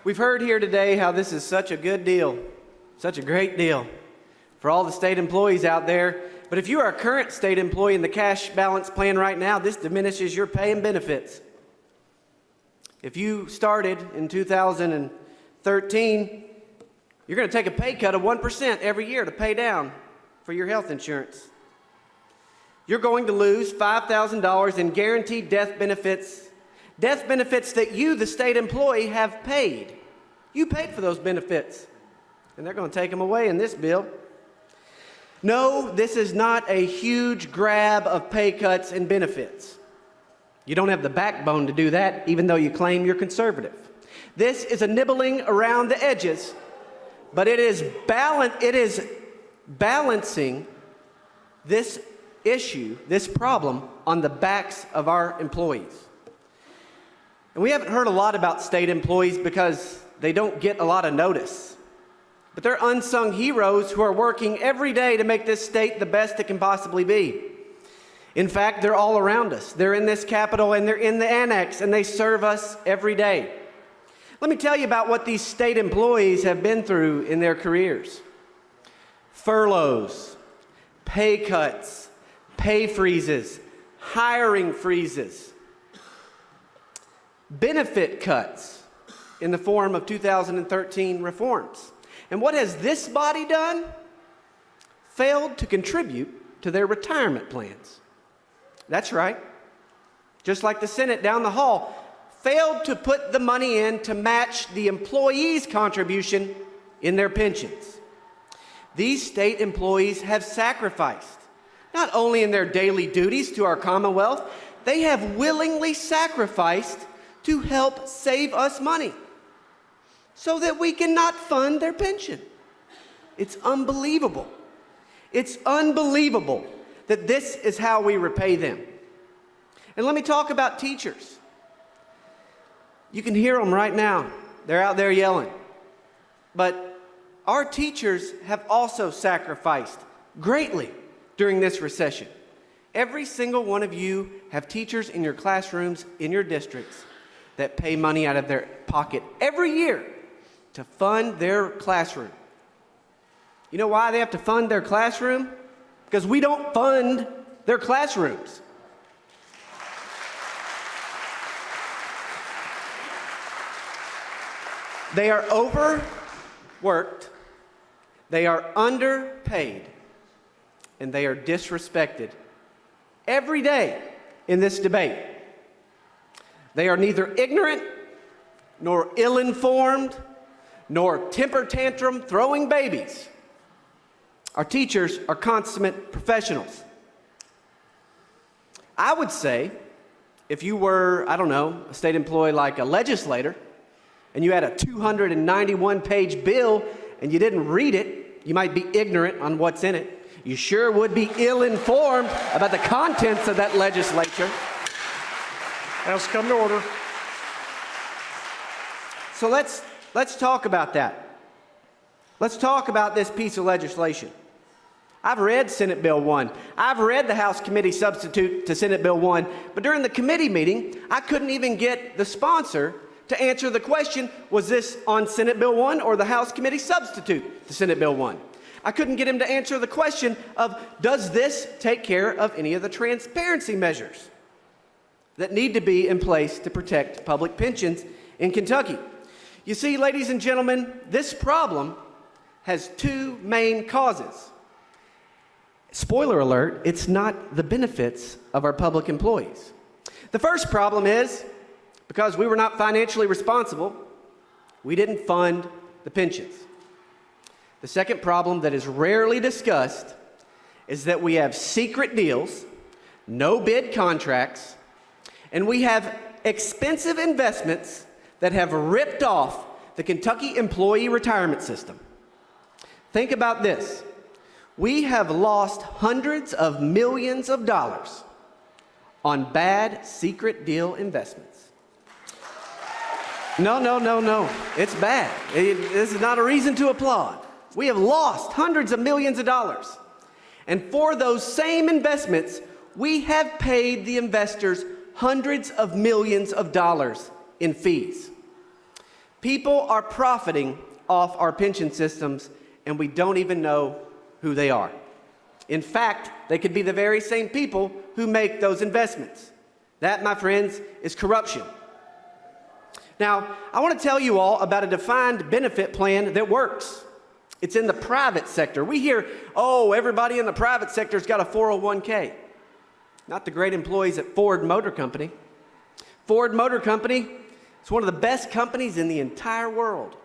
We've heard here today how this is such a good deal, such a great deal for all the state employees out there. But if you are a current state employee in the cash balance plan right now, this diminishes your pay and benefits. If you started in 2013, you're going to take a pay cut of 1% every year to pay down for your health insurance. You're going to lose $5,000 in guaranteed death benefits that you, the state employee, have paid. You paid for those benefits, and they're going to take them away in this bill. No, this is not a huge grab of pay cuts and benefits. You don't have the backbone to do that, even though you claim you're conservative. This is a nibbling around the edges, but it is balancing this issue, this problem, on the backs of our employees. And we haven't heard a lot about state employees because they don't get a lot of notice. But they're unsung heroes who are working every day to make this state the best it can possibly be. In fact, they're all around us. They're in this Capitol and they're in the annex, and they serve us every day. Let me tell you about what these state employees have been through in their careers. Furloughs, pay cuts, pay freezes, hiring freezes, benefit cuts in the form of 2013 reforms. And what has this body done? Failed to contribute to their retirement plans. That's right. Just like the Senate down the hall, failed to put the money in to match the employees' contribution in their pensions. These state employees have sacrificed, not only in their daily duties to our Commonwealth, they have willingly sacrificed to help save us money so that we cannot fund their pension. It's unbelievable. It's unbelievable that this is how we repay them. And let me talk about teachers. You can hear them right now. They're out there yelling. But our teachers have also sacrificed greatly during this recession. Every single one of you have teachers in your classrooms, in your districts, that pay money out of their pocket every year to fund their classroom. You know why they have to fund their classroom? Because we don't fund their classrooms. They are overworked, they are underpaid, and they are disrespected every day in this debate. They are neither ignorant, nor ill-informed, nor temper tantrum throwing babies. Our teachers are consummate professionals. I would say, if you were, I don't know, a state employee like a legislator, and you had a 291-page bill and you didn't read it, you might be ignorant on what's in it. You sure would be ill-informed about the contents of that legislature. House, come to order. So let's talk about that. Let's talk about this piece of legislation. I've read Senate Bill 1. I've read the House Committee substitute to Senate Bill 1, but during the committee meeting, I couldn't even get the sponsor to answer the question, was this on Senate Bill 1 or the House Committee substitute to Senate Bill 1? I couldn't get him to answer the question of, does this take care of any of the transparency measures that need to be in place to protect public pensions in Kentucky? You see, ladies and gentlemen, this problem has two main causes. Spoiler alert, it's not the benefits of our public employees. The first problem is, because we were not financially responsible, we didn't fund the pensions. The second problem that is rarely discussed is that we have secret deals, no bid contracts, and we have expensive investments that have ripped off the Kentucky employee retirement system. Think about this. We have lost hundreds of millions of dollars on bad secret deal investments. No. It's bad. This is not a reason to applaud. We have lost hundreds of millions of dollars. And for those same investments, we have paid the investors hundreds of millions of dollars in fees. People are profiting off our pension systems, and we don't even know who they are. In fact, they could be the very same people who make those investments. That, my friends, is corruption. Now, I want to tell you all about a defined benefit plan that works. It's in the private sector. We hear, oh, everybody in the private sector's got a 401k. Not the great employees at Ford Motor Company. Ford Motor Company is one of the best companies in the entire world.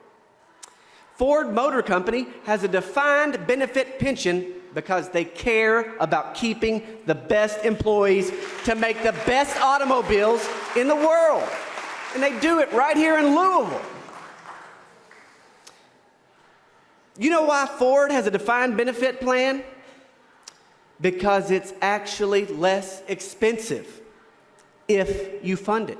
Ford Motor Company has a defined benefit pension because they care about keeping the best employees to make the best automobiles in the world. And they do it right here in Louisville. You know why Ford has a defined benefit plan? Because it's actually less expensive if you fund it.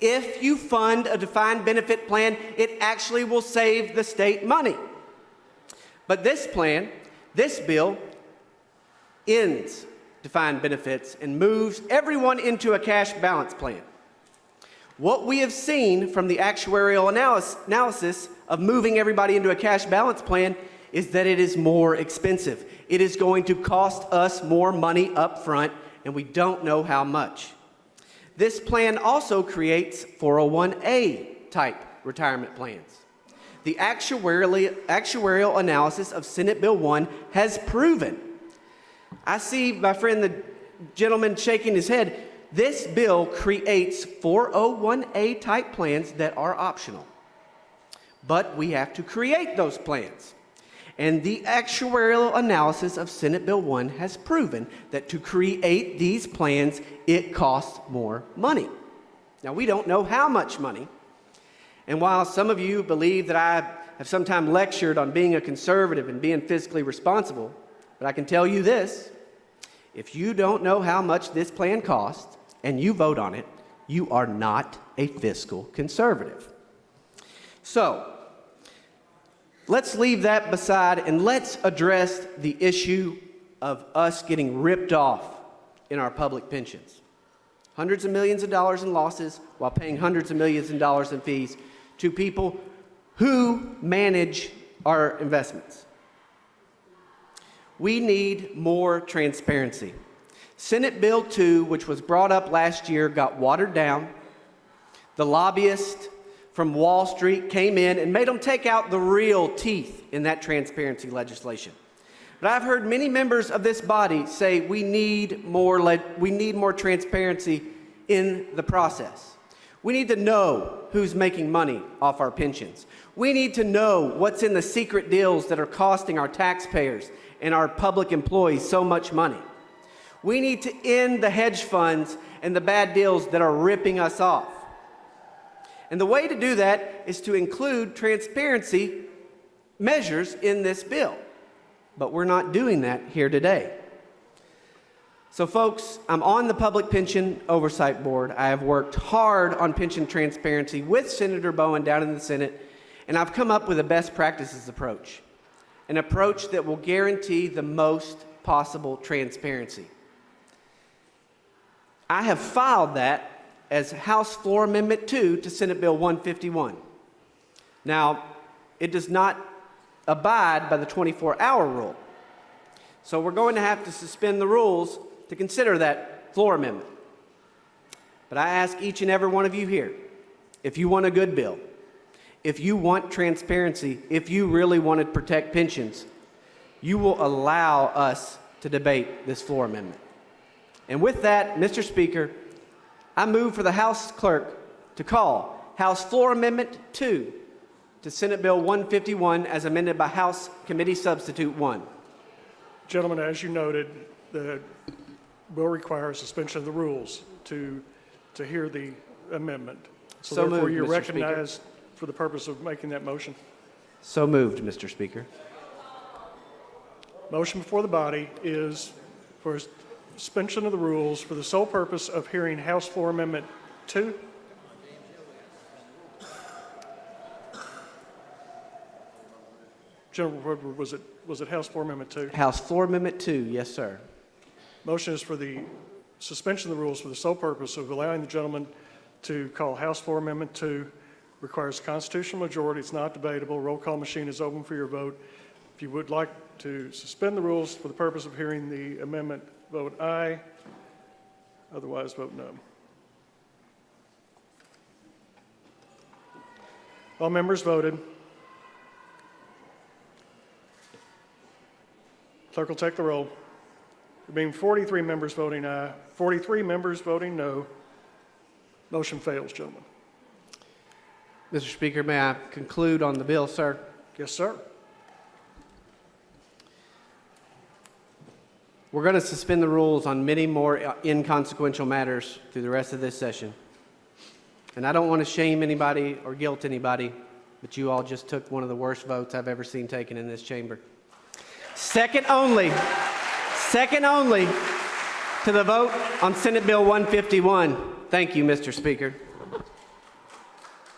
If you fund a defined benefit plan, it actually will save the state money. But this plan, this bill, ends defined benefits and moves everyone into a cash balance plan. What we have seen from the actuarial analysis of moving everybody into a cash balance plan is that it is more expensive. It is going to cost us more money up front, and we don't know how much. This plan also creates 401A type retirement plans. The actuarial analysis of Senate Bill 1 has proven. I see my friend, the gentleman shaking his head. This bill creates 401A type plans that are optional. But we have to create those plans. And the actuarial analysis of Senate Bill 1 has proven that to create these plans, it costs more money. Now, we don't know how much money. And while some of you believe that I have sometimes lectured on being a conservative and being fiscally responsible, but I can tell you this: if you don't know how much this plan costs and you vote on it, you are not a fiscal conservative. So, let's leave that beside and let's address the issue of us getting ripped off in our public pensions. Hundreds of millions of dollars in losses while paying hundreds of millions of dollars in fees to people who manage our investments. We need more transparency. Senate Bill 2, which was brought up last year, got watered down. The lobbyists from Wall Street came in and made them take out the real teeth in that transparency legislation. But I've heard many members of this body say we need more transparency in the process. We need to know who's making money off our pensions. We need to know what's in the secret deals that are costing our taxpayers and our public employees so much money. We need to end the hedge funds and the bad deals that are ripping us off. And the way to do that is to include transparency measures in this bill. But we're not doing that here today. So folks, I'm on the Public Pension Oversight Board. I have worked hard on pension transparency with Senator Bowen down in the Senate, and I've come up with a best practices approach, an approach that will guarantee the most possible transparency. I have filed that as House Floor Amendment 2 to Senate Bill 151. Now, it does not abide by the 24-hour rule. So we're going to have to suspend the rules to consider that floor amendment. But I ask each and every one of you here, if you want a good bill, if you want transparency, if you really want to protect pensions, you will allow us to debate this floor amendment. And with that, Mr. Speaker, I move for the House Clerk to call House Floor Amendment 2 to Senate Bill 151 as amended by House Committee Substitute 1. Gentlemen, as you noted, the bill requires suspension of the rules to hear the amendment. So therefore, moved, you're Mr. recognized for the purpose of making that motion. So moved, Mr. Speaker. Motion before the body is for suspension of the rules for the sole purpose of hearing House Floor Amendment 2. General Woodward, was it House Floor Amendment 2? House Floor Amendment 2, yes, sir. Motion is for the suspension of the rules for the sole purpose of allowing the gentleman to call House Floor Amendment 2, Requires constitutional majority. It's not debatable. Roll call machine is open for your vote. If you would like to suspend the rules for the purpose of hearing the amendment, vote aye. Otherwise, vote no. All members voted. Clerk will take the roll. There being 43 members voting aye, 43 members voting no, motion fails, gentlemen. Mr. Speaker, may I conclude on the bill, sir? Yes, sir. We're going to suspend the rules on many more inconsequential matters through the rest of this session. And I don't want to shame anybody or guilt anybody, but you all just took one of the worst votes I've ever seen taken in this chamber. Second only to the vote on Senate Bill 151. Thank you, Mr. Speaker.